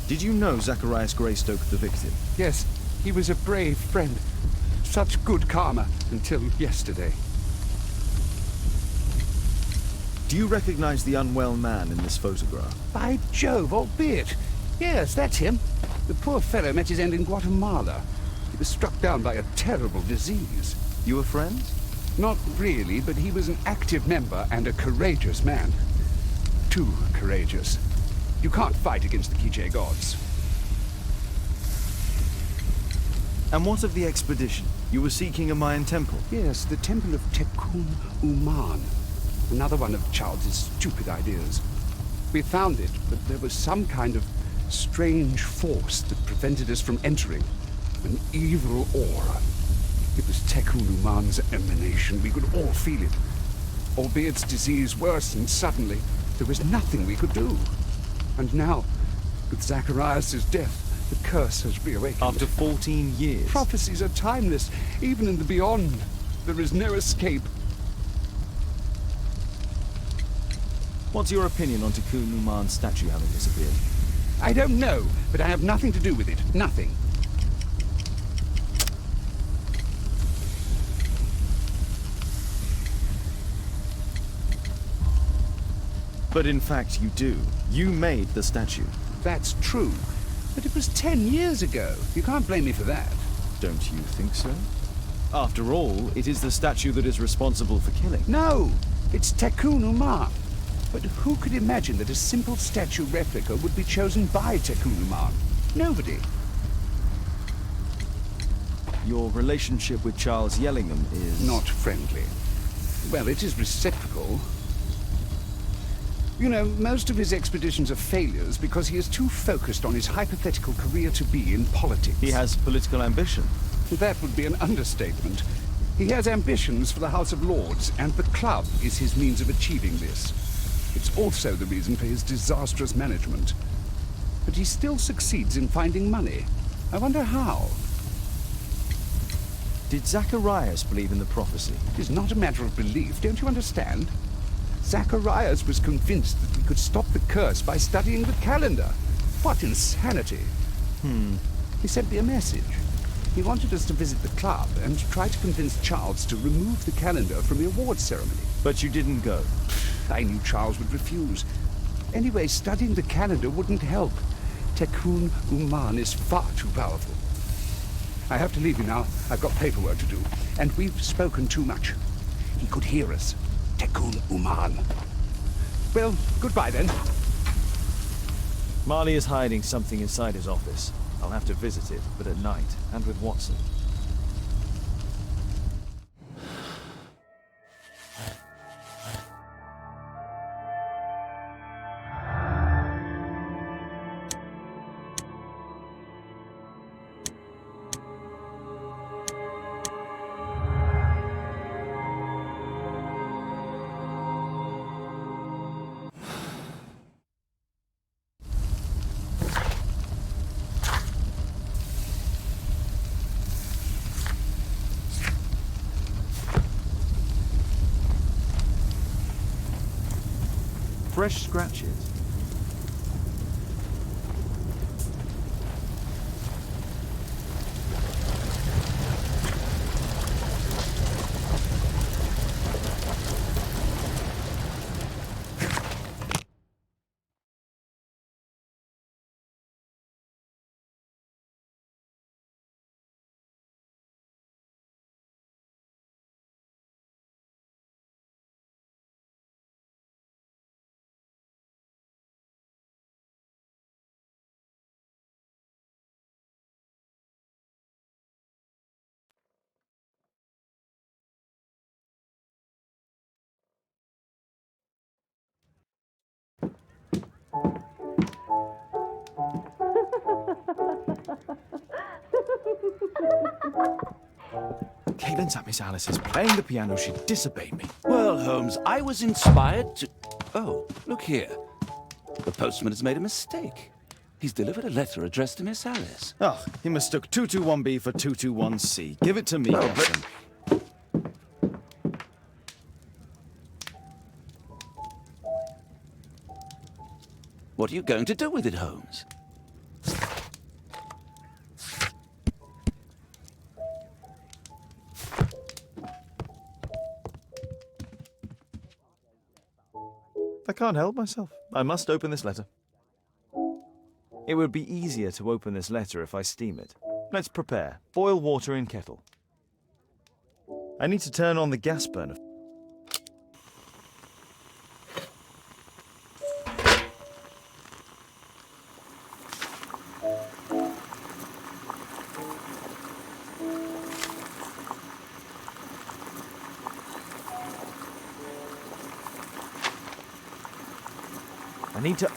Did you know Zacharias Greystoke, the victim? Yes, he was a brave friend. Such good karma until yesterday. Do you recognize the unwell man in this photograph? By Jove, albeit. Yes, that's him. The poor fellow met his end in Guatemala. He was struck down by a terrible disease. You were friends? Not really, but he was an active member and a courageous man. Too courageous. You can't fight against the Quiche gods. And what of the expedition? You were seeking a Mayan temple? Yes, the temple of Tekun Uman. Another one of Charles's stupid ideas. We found it, but there was some kind of strange force that prevented us from entering. An evil aura. It was Tekun Uman's emanation. We could all feel it. Albeit its disease worsened suddenly, there was nothing we could do. And now, with Zacharias' death, the curse has reawakened. After 14 years? Prophecies are timeless. Even in the beyond, there is no escape. What's your opinion on Tekun Uman's statue having disappeared? I don't know, but I have nothing to do with it. Nothing. But in fact you do. You made the statue. That's true. But it was 10 years ago. You can't blame me for that. Don't you think so? After all, it is the statue that is responsible for killing. No! It's Tekun Uman. But who could imagine that a simple statue replica would be chosen by Tekun Uman? Nobody. Your relationship with Charles Yellingham is... Not friendly. Well, it is reciprocal. You know, most of his expeditions are failures because he is too focused on his hypothetical career to be in politics. He has political ambition. That would be an understatement. He has ambitions for the House of Lords, and the club is his means of achieving this. It's also the reason for his disastrous management. But he still succeeds in finding money. I wonder how. Did Zacharias believe in the prophecy? It is not a matter of belief, don't you understand? Zacharias was convinced that we could stop the curse by studying the calendar. What insanity! He sent me a message. He wanted us to visit the club and try to convince Charles to remove the calendar from the awards ceremony. But you didn't go. I knew Charles would refuse. Anyway, studying the calendar wouldn't help. Tekun Uman is far too powerful. I have to leave you now. I've got paperwork to do. And we've spoken too much. He could hear us. Tekun Uman. Well, goodbye then. Marley is hiding something inside his office. I'll have to visit it, but at night, and with Watson. Fresh scratches. Cadence at Miss Alice's playing the piano, she disobeyed me. Well, Holmes, I was inspired to... Oh, look here. The postman has made a mistake. He's delivered a letter addressed to Miss Alice. Oh, he mistook 221B for 221C. Give it to me, Watson. What are you going to do with it, Holmes? can't help myself. I must open this letter. It would be easier to open this letter if I steam it. Let's prepare. Boil water in kettle. I need to turn on the gas burner. I need to...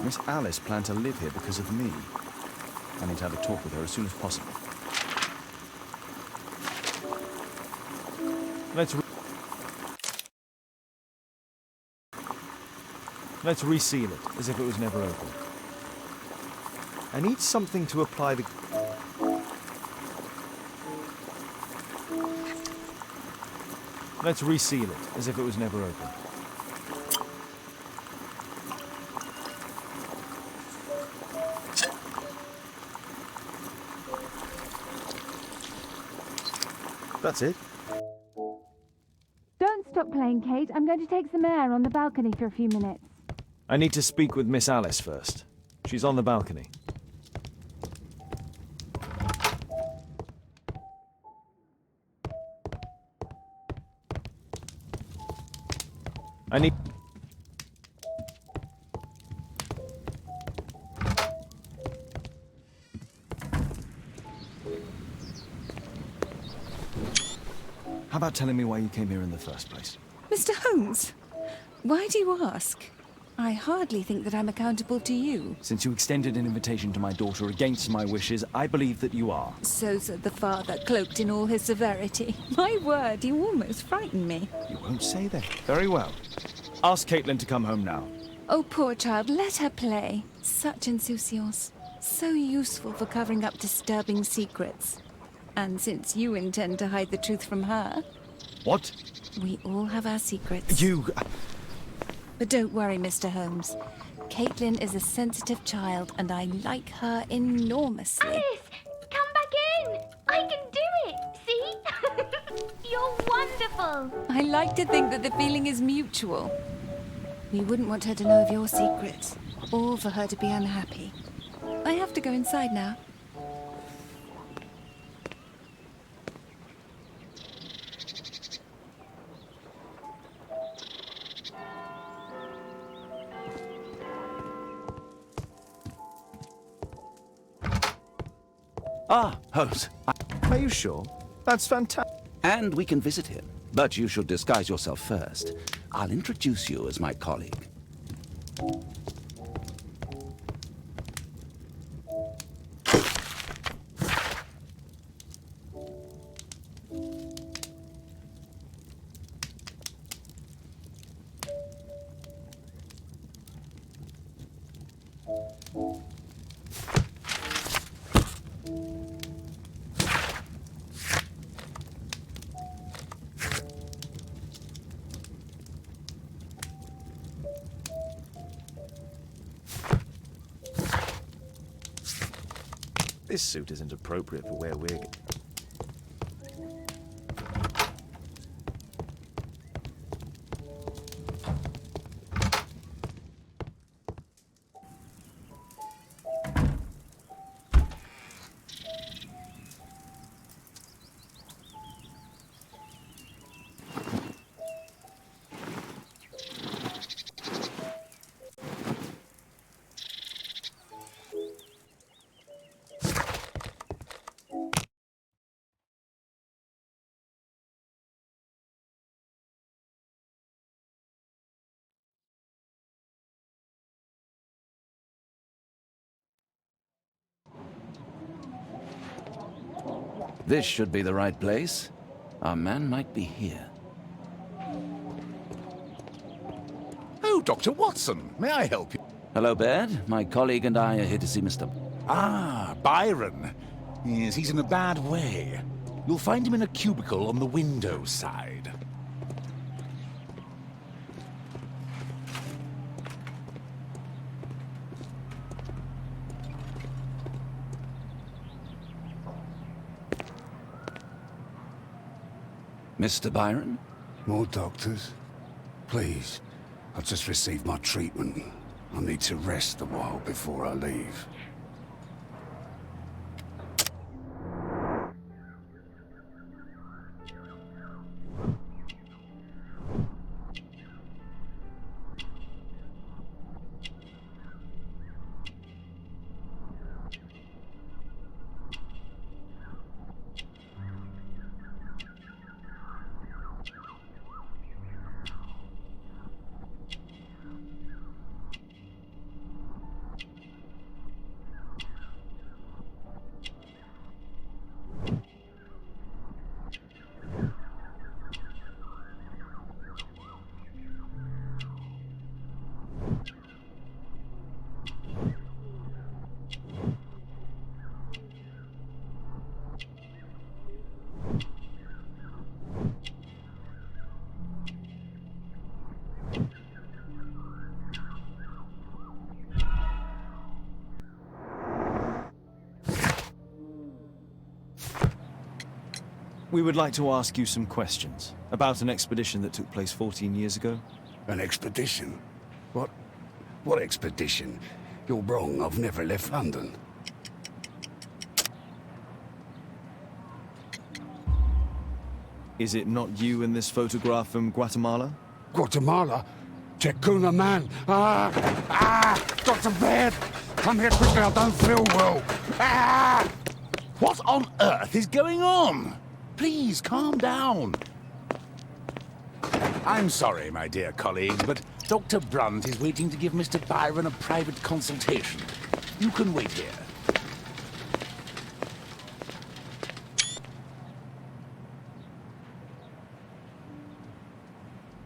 Miss Alice planned to live here because of me. I need to have a talk with her as soon as possible. Let's reseal it, as if it was never opened. I need something to apply the... Let's reseal it, as if it was never opened. That's it. Don't stop playing, Kate. I'm going to take some air on the balcony for a few minutes. I need to speak with Miss Alice first. She's on the balcony. I need... How about telling me why you came here in the first place? Mr. Holmes, why do you ask? I hardly think that I'm accountable to you. Since you extended an invitation to my daughter against my wishes, I believe that you are. So said the father, cloaked in all his severity. My word, you almost frightened me. You won't say that. Very well. Ask Caitlin to come home now. Oh, poor child, let her play. Such insouciance. So useful for covering up disturbing secrets. And since you intend to hide the truth from her... What? We all have our secrets. You... But don't worry, Mr. Holmes. Caitlin is a sensitive child, and I like her enormously. Alice, come back in. I can do it. See? You're wonderful. I like to think that the feeling is mutual. We wouldn't want her to know of your secrets, or for her to be unhappy. I have to go inside now. Ah, Holmes. Are you sure? That's fantastic. And we can visit him. But you should disguise yourself first. I'll introduce you as my colleague. This suit isn't appropriate for where we're... This should be the right place. Our man might be here. Oh, Dr. Watson, may I help you? Hello, Baird. My colleague and I are here to see Mr. Ah, Byron. Yes, he's in a bad way. You'll find him in a cubicle on the window side. Mr. Byron? More doctors? Please. I've just received my treatment. I need to rest a while before I leave. We would like to ask you some questions about an expedition that took place 14 years ago. An expedition? What expedition? You're wrong, I've never left London. Is it not you in this photograph from Guatemala? Guatemala? Tecuna man! Dr. Baird! Come here quickly, I don't feel well! What on earth is going on? Please, calm down. I'm sorry, my dear colleagues, but Dr. Brunt is waiting to give Mr. Byron a private consultation. You can wait here.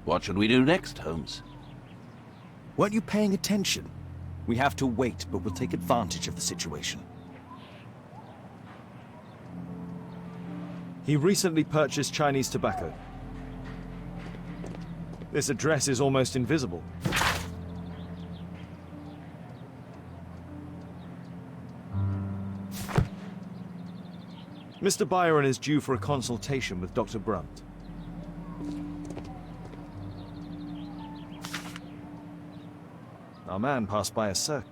What should we do next, Holmes? Weren't you paying attention? We have to wait, but we'll take advantage of the situation. He recently purchased Chinese tobacco. This address is almost invisible. Mr. Byron is due for a consultation with Dr. Brunt. Our man passed by a circle.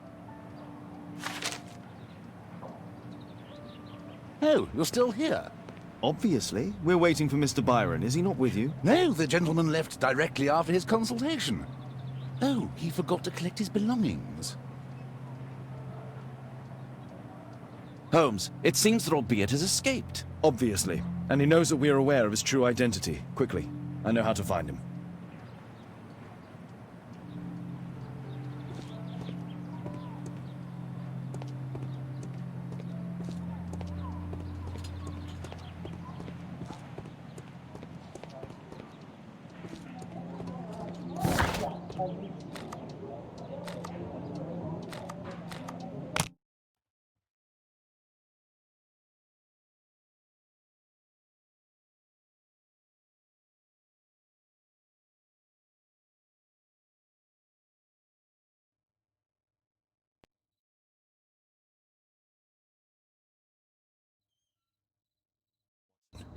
Oh, you're still here? Obviously. We're waiting for Mr. Byron. Is he not with you? No, the gentleman left directly after his consultation. Oh, he forgot to collect his belongings. Holmes, it seems that Albeit has escaped. Obviously. And he knows that we are aware of his true identity. Quickly. I know how to find him.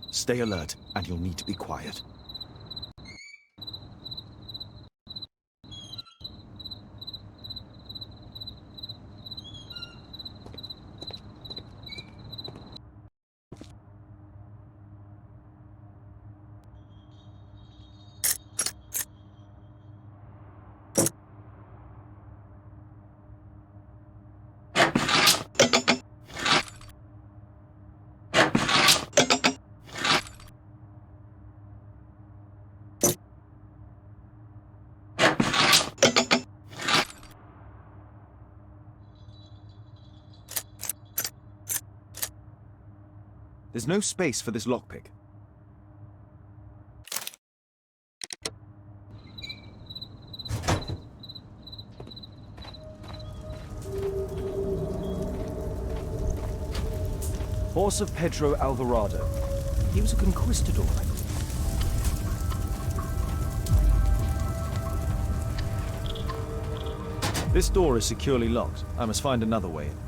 Stay alert, and you'll need to be quiet. There's no space for this lockpick. Horse of Pedro Alvarado. He was a conquistador, I believe. This door is securely locked. I must find another way in.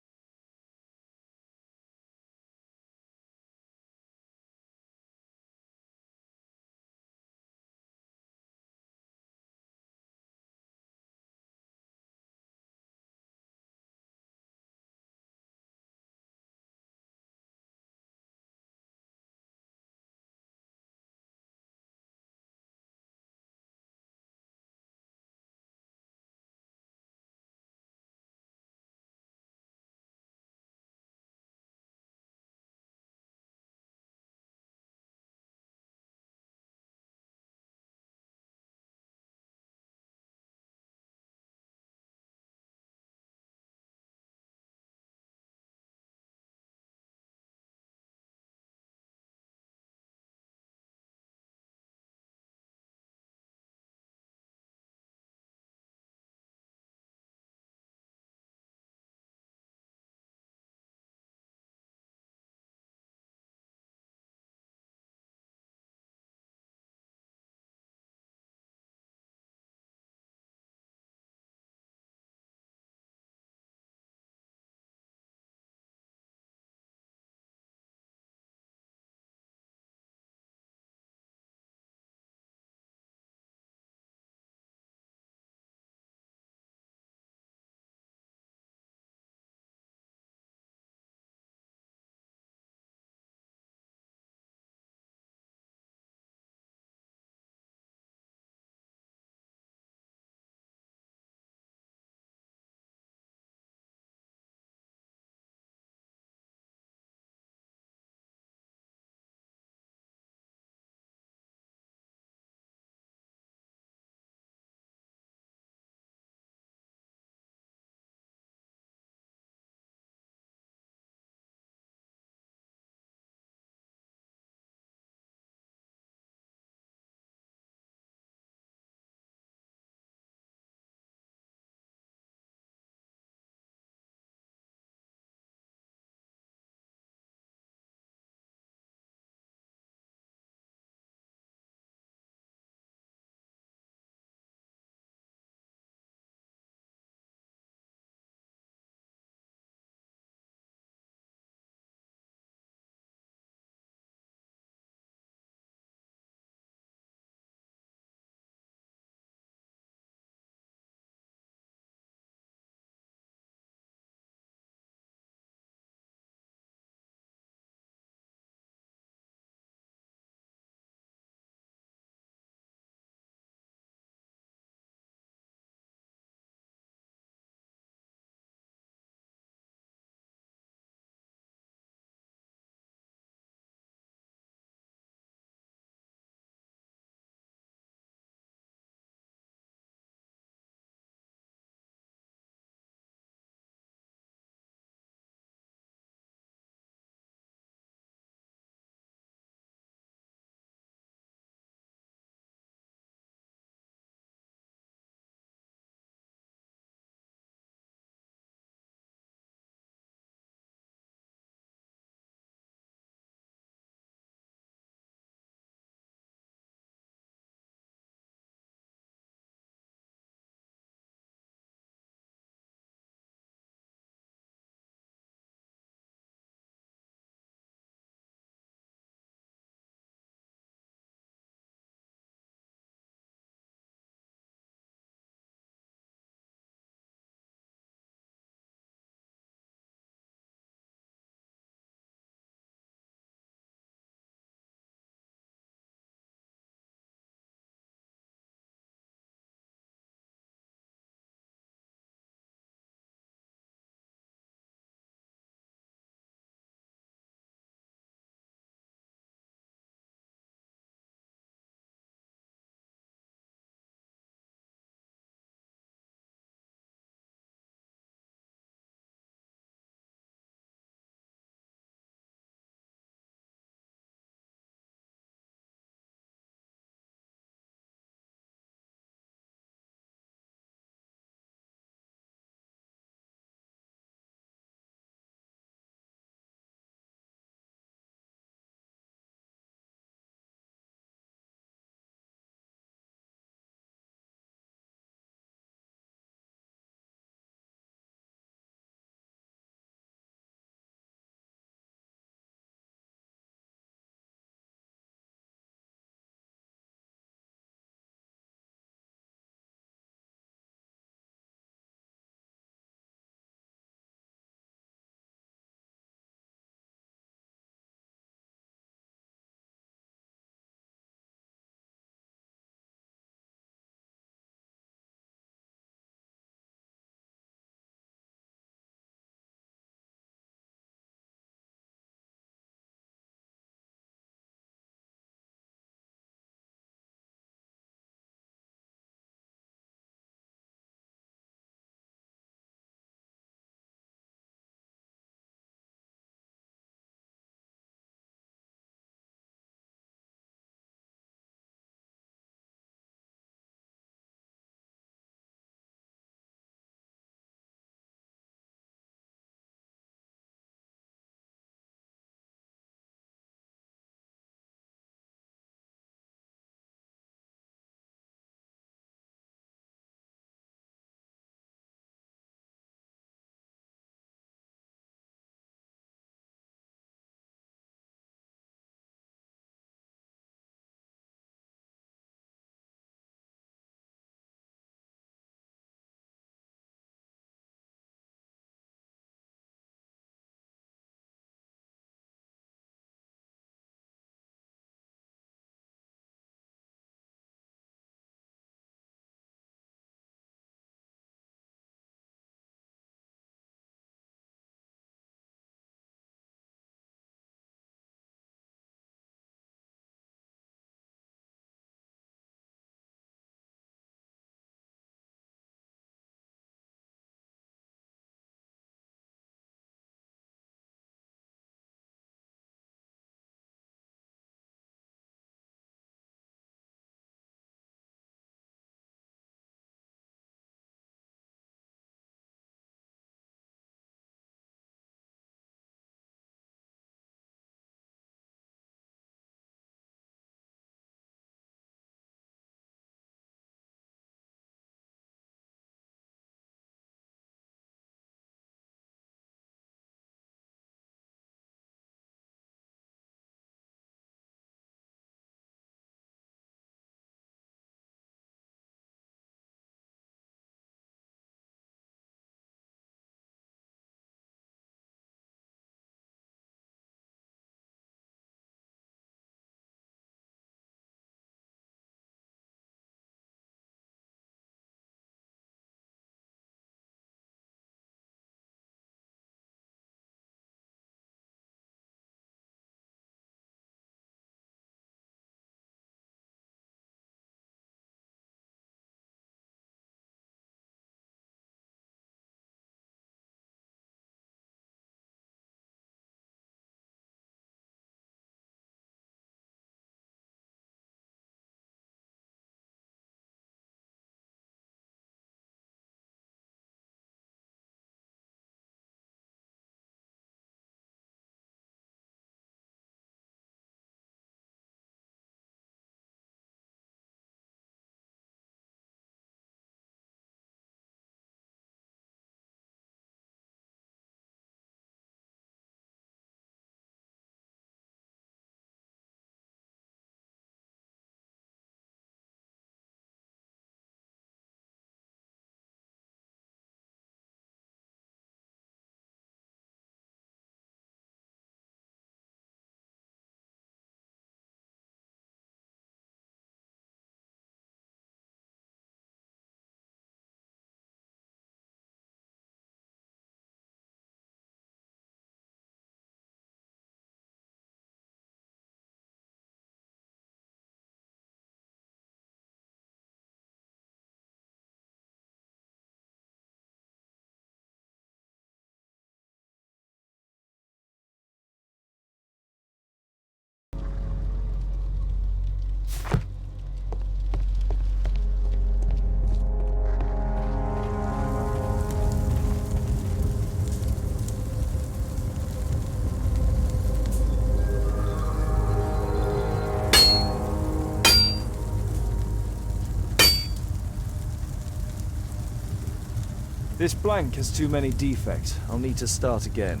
This blank has too many defects. I'll need to start again.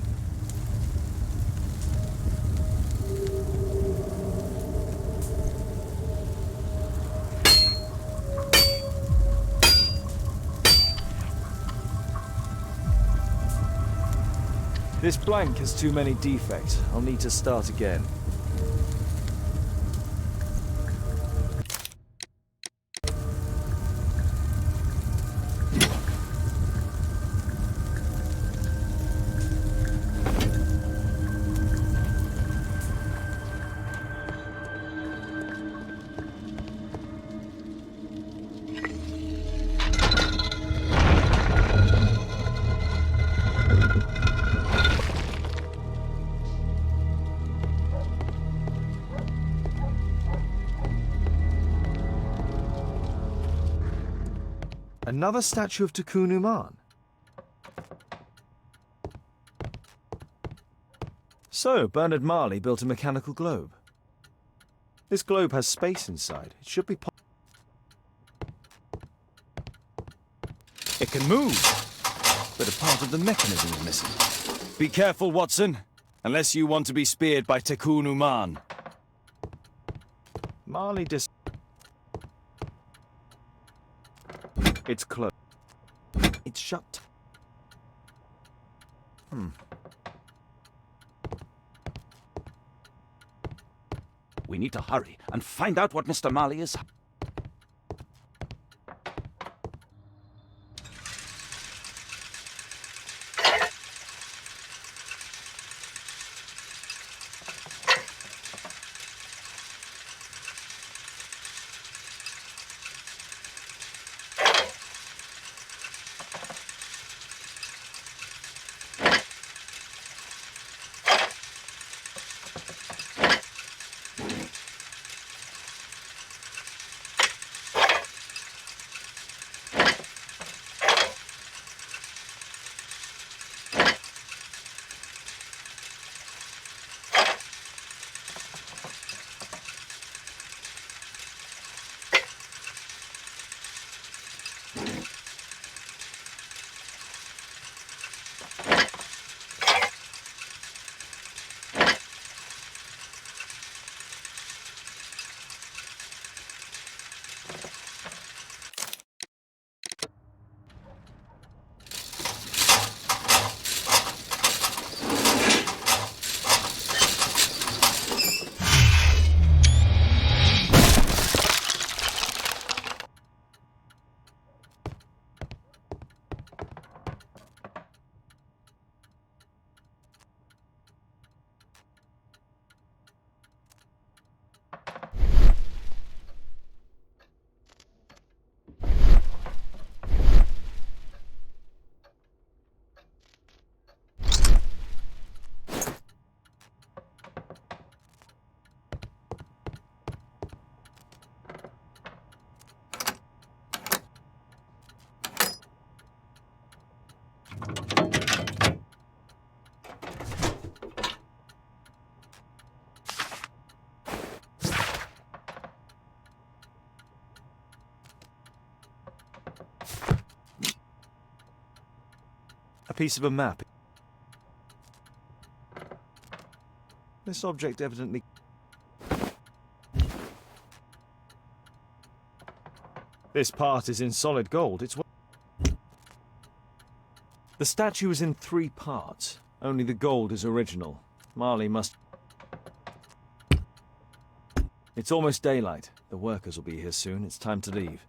This blank has too many defects. I'll need to start again. Another statue of Tikkun Uman. So, Bernard Marley built a mechanical globe. This globe has space inside. It should be It can move, but a part of the mechanism is missing. Be careful, Watson, unless you want to be speared by Tikkun Uman. Marley It's closed. It's shut. We need to hurry and find out what Mr. Marley is. A piece of a map. This object evidently... This part is in solid gold. The statue is in 3 parts. Only the gold is original. Marley must... It's almost daylight. The workers will be here soon. It's time to leave.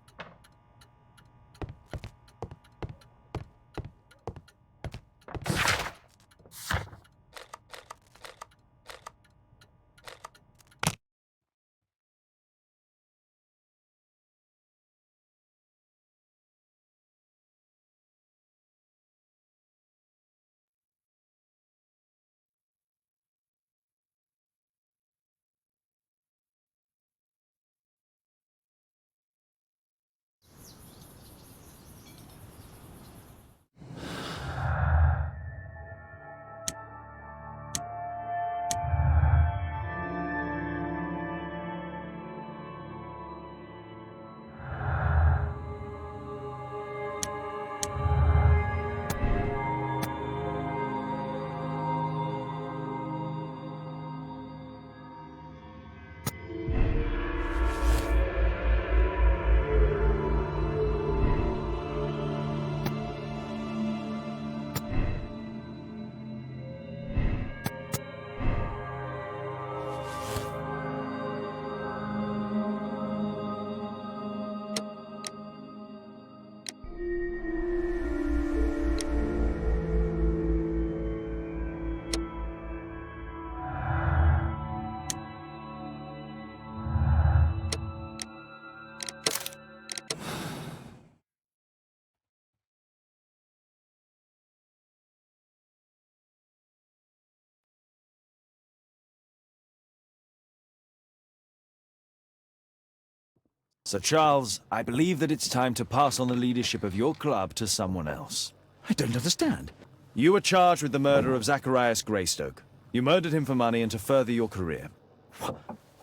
Sir Charles, I believe that it's time to pass on the leadership of your club to someone else. I don't understand. You were charged with the murder of Zacharias Greystoke. You murdered him for money and to further your career.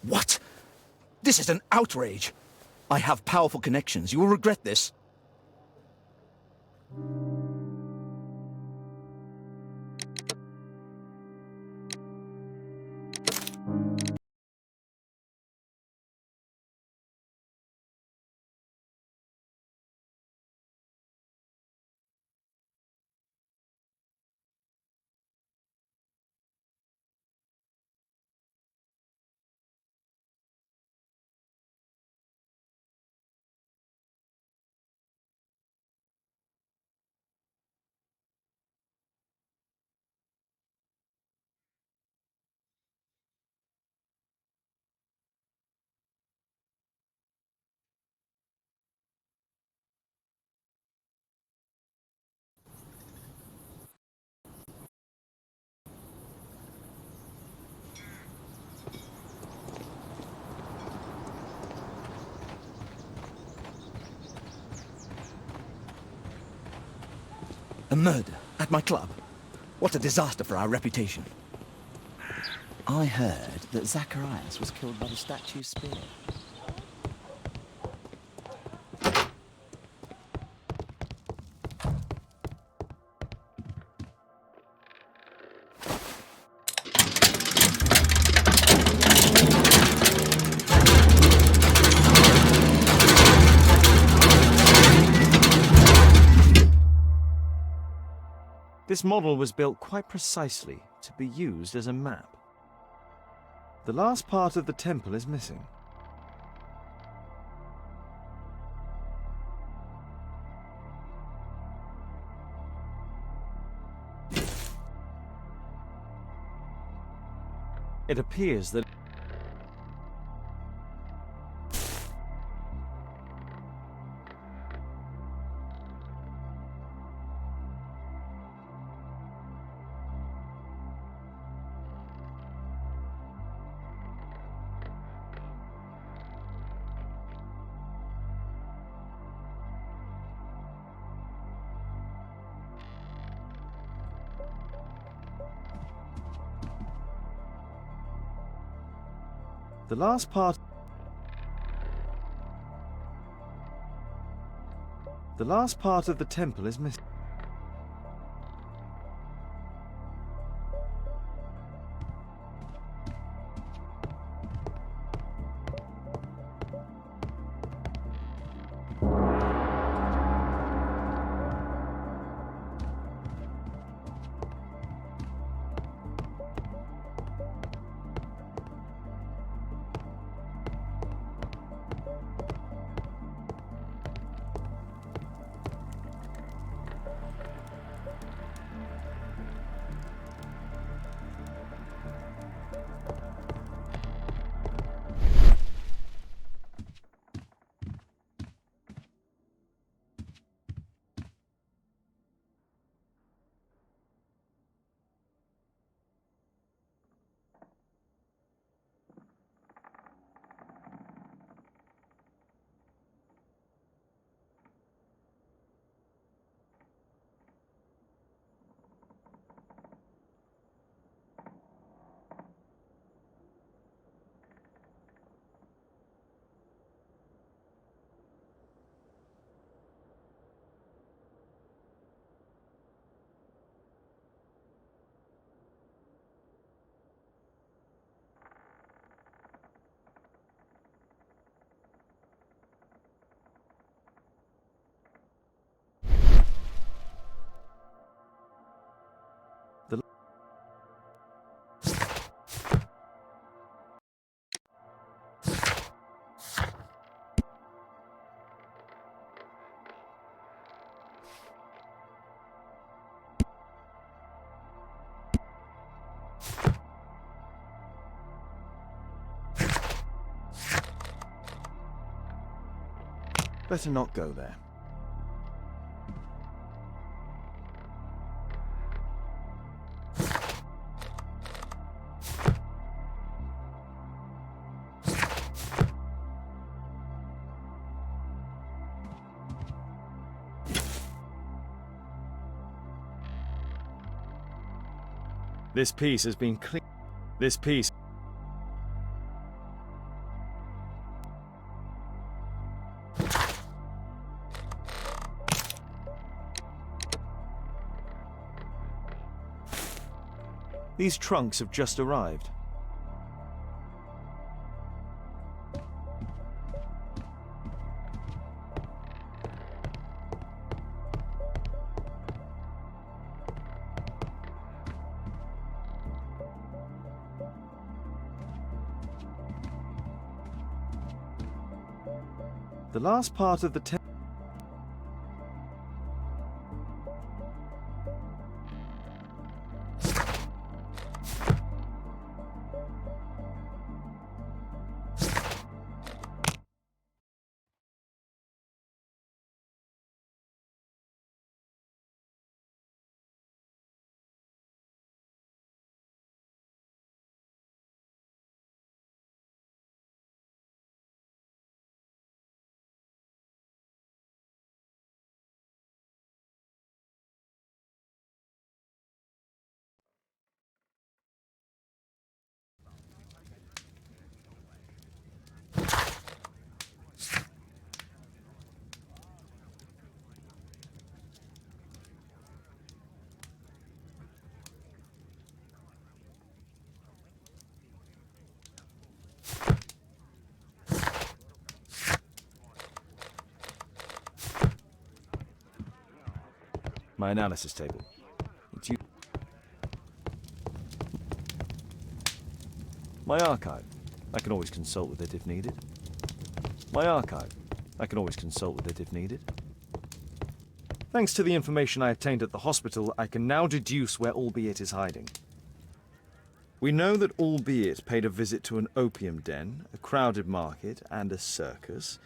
What? This is an outrage. I have powerful connections. You will regret this. A murder at my club. What a disaster for our reputation. I heard that Zacharias was killed by the statue's spear. This model was built quite precisely to be used as a map. The last part of the temple is missing. It appears that the last part of the temple is missing. Better not go there. This piece has been clean. This piece. These trunks have just arrived. The last part of the my analysis table. It's you. My archive. I can always consult with it if needed. My archive. I can always consult with it if needed. Thanks to the information I obtained at the hospital, I can now deduce where Albeit is hiding. We know that Albeit paid a visit to an opium den, a crowded market, and a circus.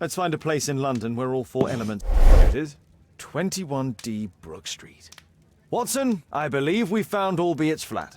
Let's find a place in London where all four elements are noted. 21D Brook Street. Watson, I believe we found Albeit's flat.